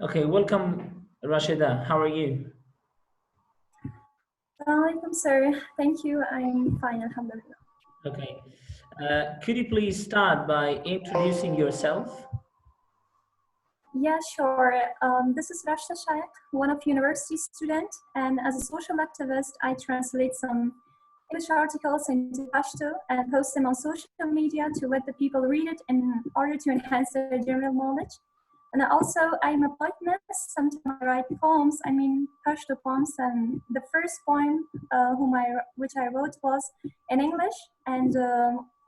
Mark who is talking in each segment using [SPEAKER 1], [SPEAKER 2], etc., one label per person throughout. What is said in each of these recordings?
[SPEAKER 1] Okay, welcome, Rashida. How are you?
[SPEAKER 2] Assalamualaikum, sir. Thank you. I'm fine, alhamdulillah.
[SPEAKER 1] Okay. Could you please start by introducing yourself?
[SPEAKER 2] Yeah, sure. This is Rashida Shaiq, one of university student, and as a social activist, I translate some English articles into Pashto and post them on social media to let the people read it in order to enhance their general knowledge. And also, I'm a poetess. Sometimes I write poems. I mean, Pashto poems. And the first poem, which I wrote, was in English. And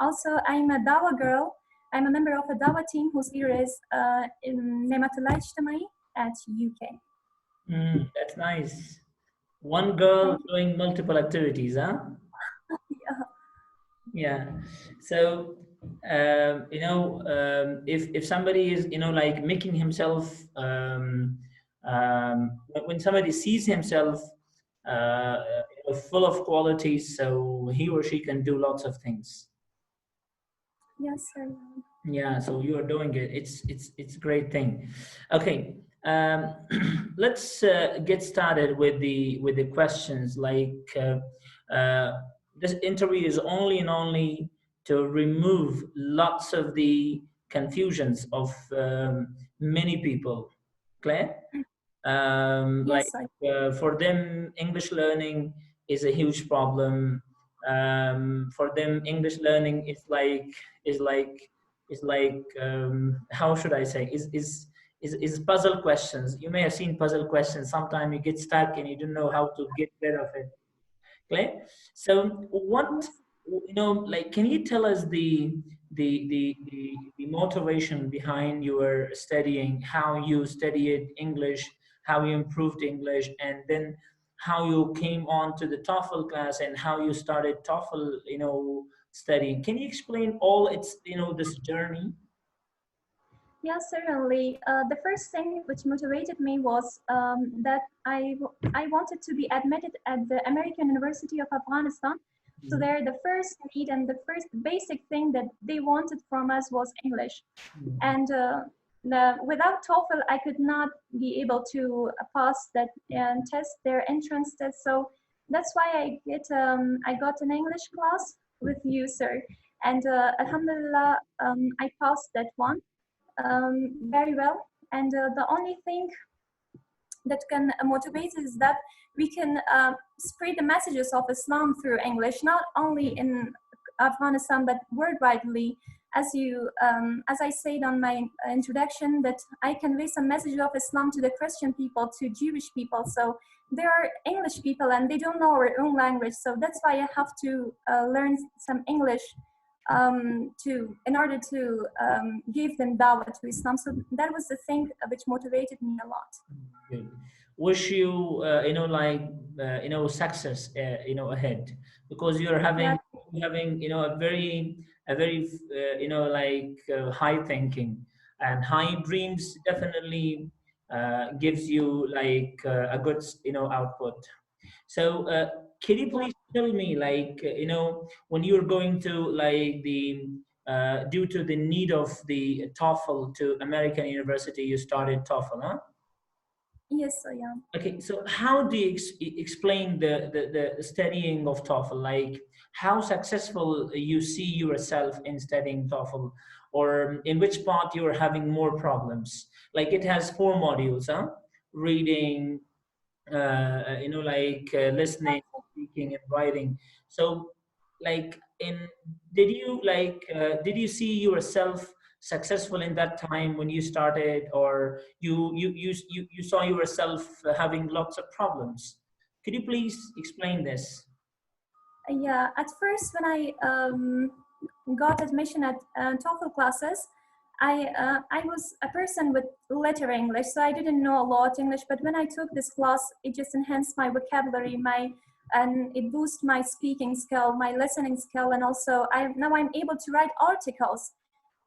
[SPEAKER 2] also, I'm a Dawa girl. I'm a member of a Dawa team whose leader is in Nematullah Ijtamai at UK.
[SPEAKER 1] That's nice. One girl doing multiple activities, huh?
[SPEAKER 2] Yeah.
[SPEAKER 1] Yeah. So, if somebody is, like making himself, when somebody sees himself full of qualities, so he or she can do lots of things.
[SPEAKER 2] Yes, sir.
[SPEAKER 1] Yeah, so you are doing it. It's a great thing. Okay, let's get started with the questions. This interview is only and only to remove lots of the confusions of many people. Clear?
[SPEAKER 2] Yes, sir.
[SPEAKER 1] For them, English learning is a huge problem. For them, English learning is like how should I say is puzzle questions. You may have seen puzzle questions. Sometimes you get stuck and you don't know how to get rid of it. Okay, so what,
[SPEAKER 2] Yes.
[SPEAKER 1] can you tell us the motivation behind your studying, how you studied English, how you improved English, and then how you came on to the TOEFL class and how you started TOEFL, studying. Can you explain all its, this journey?
[SPEAKER 2] Yes, certainly. The first thing which motivated me was that I wanted to be admitted at the American University of Afghanistan. So there, the first need and the first basic thing that they wanted from us was English. And without TOEFL, I could not be able to pass that test, their entrance test. So that's why I got an English class with you, sir. And Alhamdulillah, I passed that one very well. And the only thing that can motivate is that we can spread the messages of Islam through English, not only in Afghanistan but worldwidely. As I said on my introduction, that I convey some message of Islam to the Christian people, to Jewish people. So there are English people and they don't know our own language. So that's why I have to learn some English in order to give them dawah to Islam. So that was the thing which motivated me a lot.
[SPEAKER 1] Good. Wish you, success, ahead, because you're
[SPEAKER 2] Yeah,
[SPEAKER 1] having, a very, high thinking and high dreams. Definitely gives you a good, output. So, can you
[SPEAKER 2] yeah.
[SPEAKER 1] please tell me, when you're going to due to the need of the TOEFL to American University, you started TOEFL, huh?
[SPEAKER 2] Yes, I am.
[SPEAKER 1] Okay, so how do you explain the studying of TOEFL? Like, how successful you see yourself in studying TOEFL, or in which part you're having more problems? Like, it has four modules, huh? Reading, listening, speaking, and writing. So, like, did you see yourself successful in that time when you started, or you saw yourself having lots of problems? Could you please explain this?
[SPEAKER 2] Yeah, at first when I got admission at TOEFL classes, I was a person with letter English, so I didn't know a lot English. But when I took this class, it just enhanced my vocabulary, and it boosted my speaking skill, my listening skill, and also now I'm able to write articles.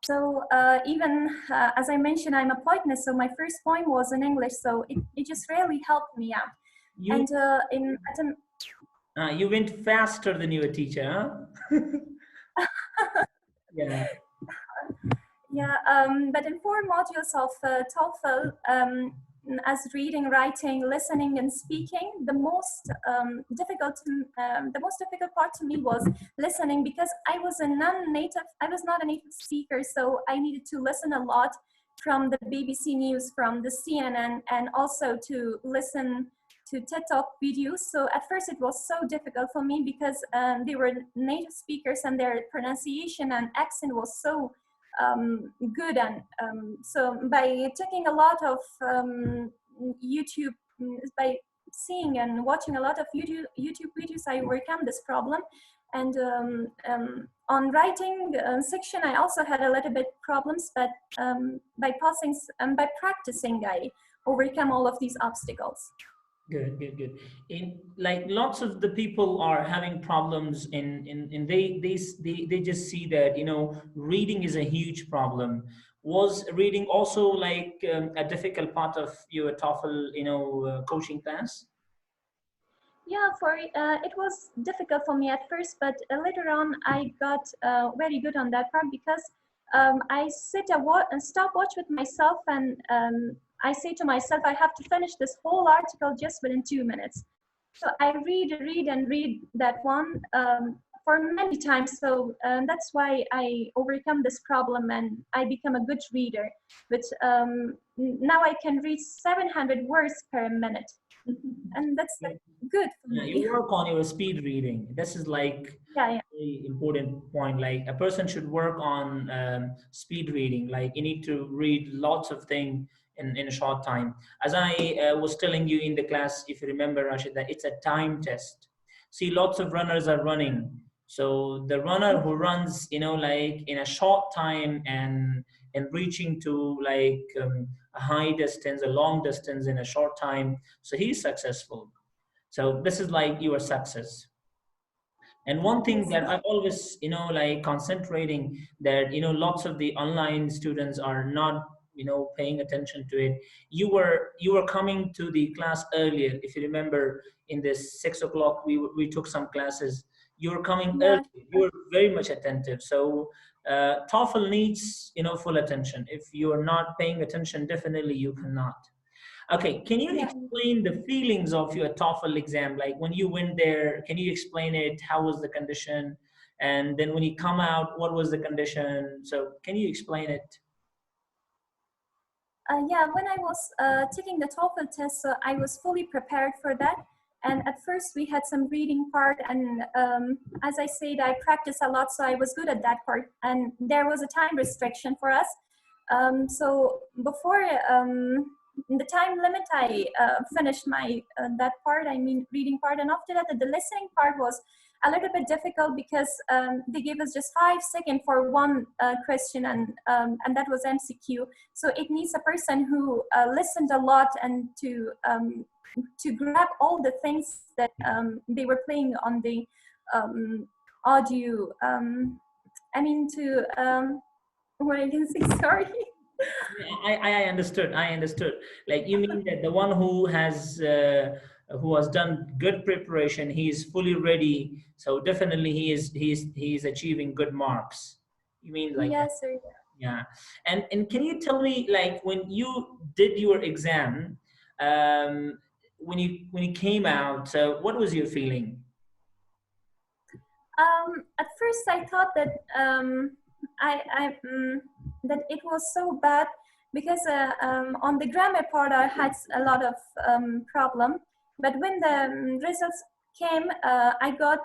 [SPEAKER 2] So even as I mentioned, I'm a poetess, so my first poem was in English, so it just really helped me out.
[SPEAKER 1] You
[SPEAKER 2] And
[SPEAKER 1] you went faster than your teacher, huh? Yeah.
[SPEAKER 2] yeah, but in four modules of TOEFL, as reading, writing, listening, and speaking, the most difficult part to me was listening, because I was not a native speaker, so I needed to listen a lot from the BBC News, from the CNN, and also to listen to TED Talk videos. So at first it was so difficult for me, because they were native speakers and their pronunciation and accent was so good. And so by taking a lot of YouTube, by seeing and watching a lot of YouTube videos, I overcome this problem. And on writing section, I also had a little bit problems, but by practicing, I overcome all of these obstacles.
[SPEAKER 1] Good, good, good. In like lots of the people are having problems in they just see that, you know, reading is a huge problem. Was reading also like a difficult part of your TOEFL, you know, coaching class?
[SPEAKER 2] Yeah, it was difficult for me at first, but later on I got very good on that part, because I and stopwatch with myself, and I say to myself, I have to finish this whole article just within 2 minutes. So I read and read that one for many times. So that's why I overcome this problem and I become a good reader. But now I can read 700 words per minute. And that's good for
[SPEAKER 1] Yeah,
[SPEAKER 2] me.
[SPEAKER 1] you work on your speed reading. This is like
[SPEAKER 2] Yeah, yeah.
[SPEAKER 1] very important point. Like a person should work on speed reading. Like you need to read lots of things in a short time. As I was telling you in the class, if you remember, Rashid, that it's a time test. See, lots of runners are running. So the runner who runs, you know, like in a short time and reaching to like a high distance, a long distance in a short time, so he's successful. So this is like your success. And one thing
[SPEAKER 2] Yes,
[SPEAKER 1] that
[SPEAKER 2] yes.
[SPEAKER 1] I always, you know, like concentrating that, you know, lots of the online students are not, you know, paying attention to it. You were coming to the class earlier. If you remember, in this 6 o'clock, we took some classes. You were coming
[SPEAKER 2] Yeah,
[SPEAKER 1] early. You were very much attentive. So TOEFL needs, you know, full attention. If you are not paying attention, definitely you cannot. Okay, can you
[SPEAKER 2] yeah.
[SPEAKER 1] explain the feelings of your TOEFL exam? Like when you went there, can you explain it? How was the condition? And then when you come out, what was the condition? So can you explain it?
[SPEAKER 2] Yeah, when I was taking the TOEFL test, so I was fully prepared for that. And at first we had some reading part, and as I said, I practiced a lot, so I was good at that part. And there was a time restriction for us. So before the time limit, I finished my that part, I mean reading part. And after that, the listening part was a little bit difficult, because they gave us just 5 seconds for one question, and that was MCQ. So it needs a person who listened a lot and to grab all the things that they were playing on the audio. I mean to what I can say. Sorry.
[SPEAKER 1] I understood. I understood. Like you mean that the one who has done good preparation, he is fully ready. So definitely he is achieving good marks. You mean like that?
[SPEAKER 2] Yes, sir.
[SPEAKER 1] Yeah. And can you tell me, like when you did your exam, when you came out, so what was your feeling?
[SPEAKER 2] At first, I thought that that it was so bad, because on the grammar part I had a lot of problem. But when the results came, I got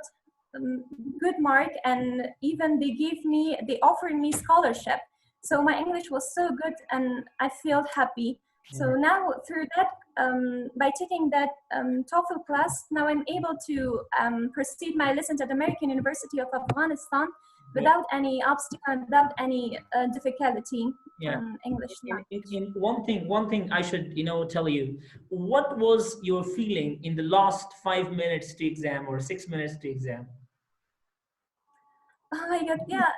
[SPEAKER 2] um, good mark, and even they offered me scholarship. So my English was so good, and I felt happy. So
[SPEAKER 1] Yeah.
[SPEAKER 2] now through that, by taking that TOEFL class, now I'm able to proceed my lessons at American University of Afghanistan
[SPEAKER 1] Yeah.
[SPEAKER 2] without any obstacle, without any difficulty
[SPEAKER 1] Yeah.
[SPEAKER 2] on English
[SPEAKER 1] In
[SPEAKER 2] language.
[SPEAKER 1] one thing I should, you know, tell you, what was your feeling in the last 5 minutes to exam or 6 minutes to exam?
[SPEAKER 2] Oh my God, yeah.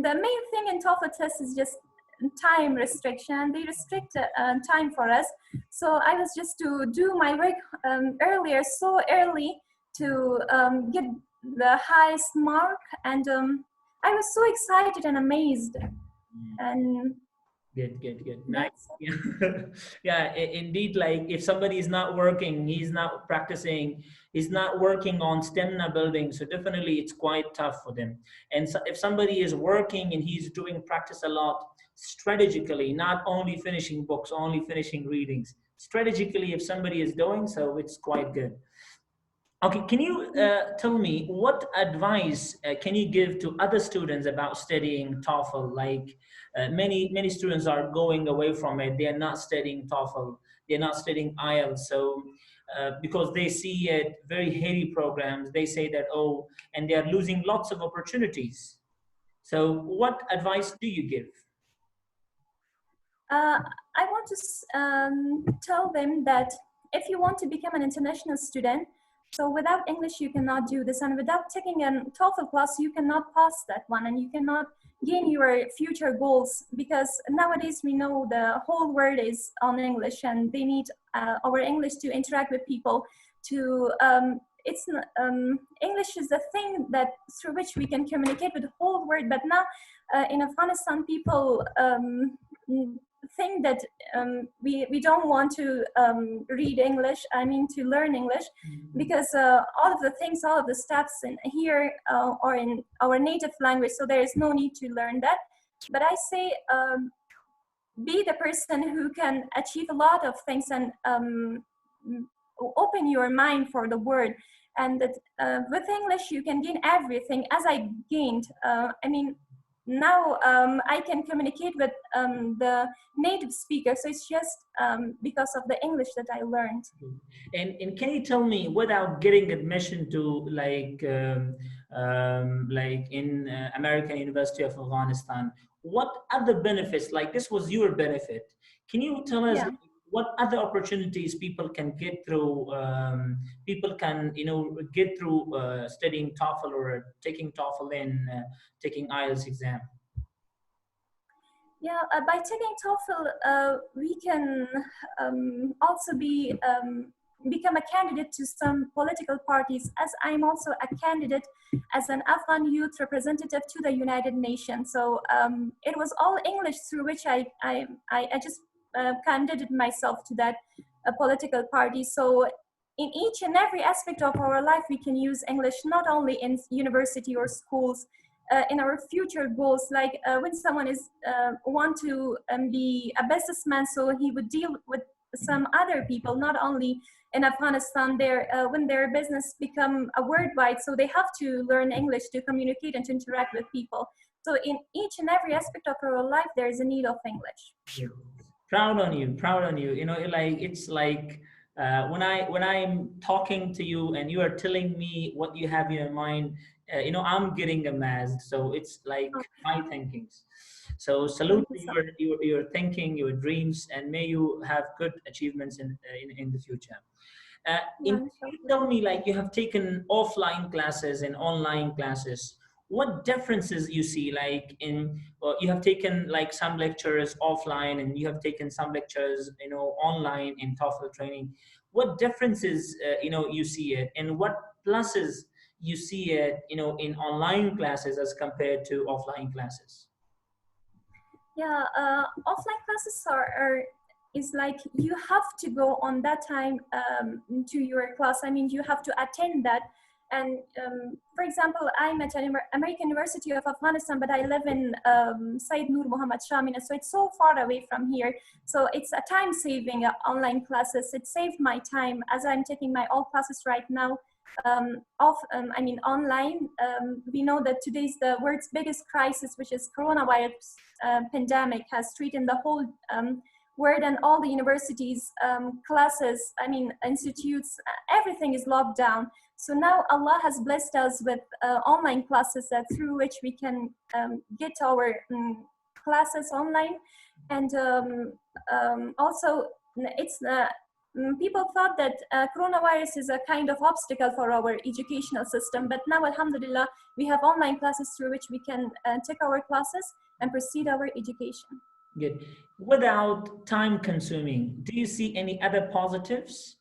[SPEAKER 2] The main thing in TOEFL test is just time restriction. They restrict time for us. So I was just to do my work earlier, so early, to get the highest mark. And I was so excited and amazed. And
[SPEAKER 1] Good. Nice.
[SPEAKER 2] That's
[SPEAKER 1] Yeah, yeah. Indeed. Like if somebody is not working, he's not practicing, he's not working on stamina building. So definitely, it's quite tough for them. And so if somebody is working and he's doing practice a lot, strategically, not only finishing books, only finishing readings, strategically, if somebody is doing so, it's quite good. Okay, can you tell me what advice can you give to other students about studying TOEFL? Like many students are going away from it. They are not studying TOEFL. They're not studying IELTS. So because they see it very heavy programs, they say that and they are losing lots of opportunities. So what advice do you give?
[SPEAKER 2] Uh, I want to tell them that if you want to become an international student, so without English you cannot do this, and without taking a TOEFL class you cannot pass that one, and you cannot gain your future goals, because nowadays we know the whole world is on English, and they need our English to interact with people. To English is the thing that through which we can communicate with the whole world. But now in Afghanistan, people think that we don't want to read English, I mean to learn English, because all of the things, all of the steps in here are in our native language, so there is no need to learn that. But I say be the person who can achieve a lot of things, and open your mind for the world, and that with English you can gain everything, as I gained. I mean, now I can communicate with the native speaker, so it's just because of the English that I learned.
[SPEAKER 1] And can you tell me, without getting admission to like in American University of Afghanistan, what other benefits, like this was your benefit, can you tell us
[SPEAKER 2] Yeah.
[SPEAKER 1] what other opportunities people can get through, people can get through studying TOEFL or taking TOEFL and taking IELTS exam?
[SPEAKER 2] Yeah, by taking TOEFL, we can also become a candidate to some political parties, as I'm also a candidate as an Afghan youth representative to the United Nations. So it was all English, through which I just candidated myself to that political party. So in each and every aspect of our life, we can use English, not only in university or schools, in our future goals, like when someone is want to be a businessman, so he would deal with some other people, not only in Afghanistan. When their business become a worldwide, so they have to learn English to communicate and to interact with people. So in each and every aspect of our life, there is a need of English.
[SPEAKER 1] Yeah. Proud on you. Like it's like when I'm talking to you and you are telling me what you have in your mind, I'm getting amazed. So it's like
[SPEAKER 2] Oh,
[SPEAKER 1] my thinkings. So salute
[SPEAKER 2] thank you
[SPEAKER 1] to
[SPEAKER 2] so
[SPEAKER 1] your thinking, your dreams, and may you have good achievements in the future.
[SPEAKER 2] much.
[SPEAKER 1] Can you tell me, like, you have taken offline classes and online classes, what differences you see, like you have taken like some lectures offline and you have taken some lectures online in TOEFL training. What differences you see it, and what pluses you see it in online classes as compared to offline classes?
[SPEAKER 2] Yeah, offline classes is like you have to go on that time to your class. I mean, you have to attend that. And for example, I'm at an American University of Afghanistan, but I live in Said Nur Muhammad Shamina, so it's so far away from here. So it's a time saving online classes. It saved my time, as I'm taking my all classes right now online. We know that today's the world's biggest crisis, which is coronavirus pandemic, has threatened the whole world, and all the universities, classes, institutes, everything is locked down. So now Allah has blessed us with online classes through which we can get our classes online. And also it's people thought that coronavirus is a kind of obstacle for our educational system, but now alhamdulillah we have online classes through which we can take our classes and proceed our education.
[SPEAKER 1] Good. Without time consuming, do you see any other positives?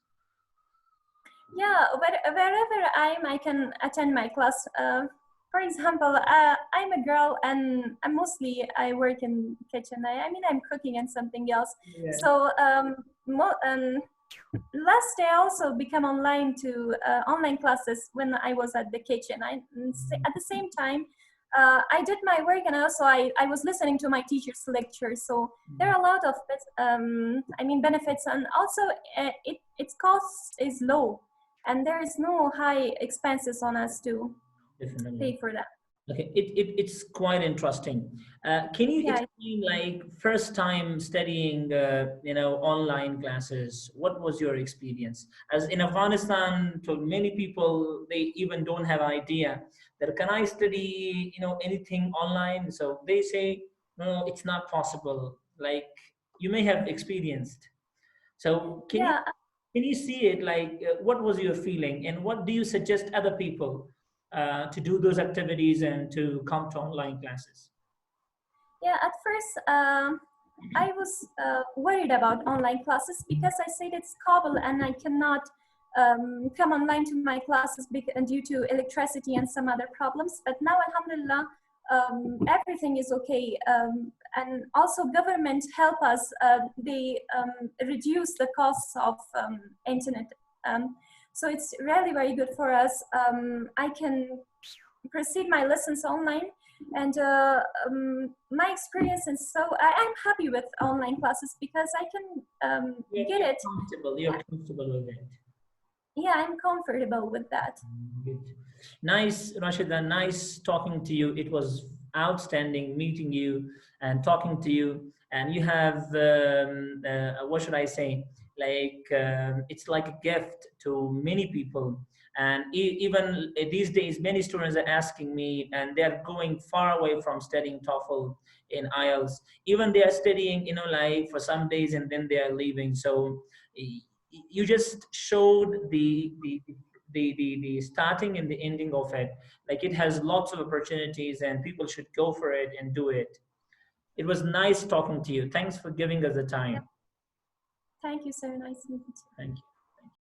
[SPEAKER 2] Yeah, wherever I am, I can attend my class. For example, I'm a girl and I work in kitchen. I mean, I'm cooking and something else.
[SPEAKER 1] Yeah.
[SPEAKER 2] So last day I also become online to online classes when I was at the kitchen. At the same time, I did my work and also I was listening to my teacher's lectures. So there are a lot of I mean benefits, and also its cost is low, and there is no high expenses on us to
[SPEAKER 1] Definitely.
[SPEAKER 2] pay for that.
[SPEAKER 1] Okay, it's quite interesting. Can you
[SPEAKER 2] Yeah,
[SPEAKER 1] explain, like, first time studying, online classes? What was your experience? As in Afghanistan, to many people, they even don't have idea that can I study, anything online? So they say, no, it's not possible. Like you may have experienced. So
[SPEAKER 2] yeah.
[SPEAKER 1] can you see it, like what was your feeling and what do you suggest other people to do those activities and to come to online classes?
[SPEAKER 2] Yeah, at first, I was worried about online classes because I said it's Kabul and I cannot come online to my classes due to electricity and some other problems. But now, alhamdulillah, everything is okay. And also government help us. They reduce the costs of internet. So it's really very good for us. I can proceed my lessons online, and my experience is I'm happy with online classes because I can get
[SPEAKER 1] You're
[SPEAKER 2] it.
[SPEAKER 1] comfortable. You're comfortable with it.
[SPEAKER 2] Yeah, I'm comfortable with that.
[SPEAKER 1] Good. Nice, Rashida. Nice talking to you. It was outstanding meeting you and talking to you. And you have, what should I say? Like, it's like a gift to many people. And even these days, many students are asking me, and they're going far away from studying TOEFL in IELTS. Even they are studying, like for some days, and then they are leaving. So you just showed the starting and the ending of it. Like it has lots of opportunities and people should go for it and do it. It was nice talking to you. Thanks for giving us the
[SPEAKER 2] Yeah,
[SPEAKER 1] time.
[SPEAKER 2] thank you, sir. Nice meeting you.
[SPEAKER 1] Thank you.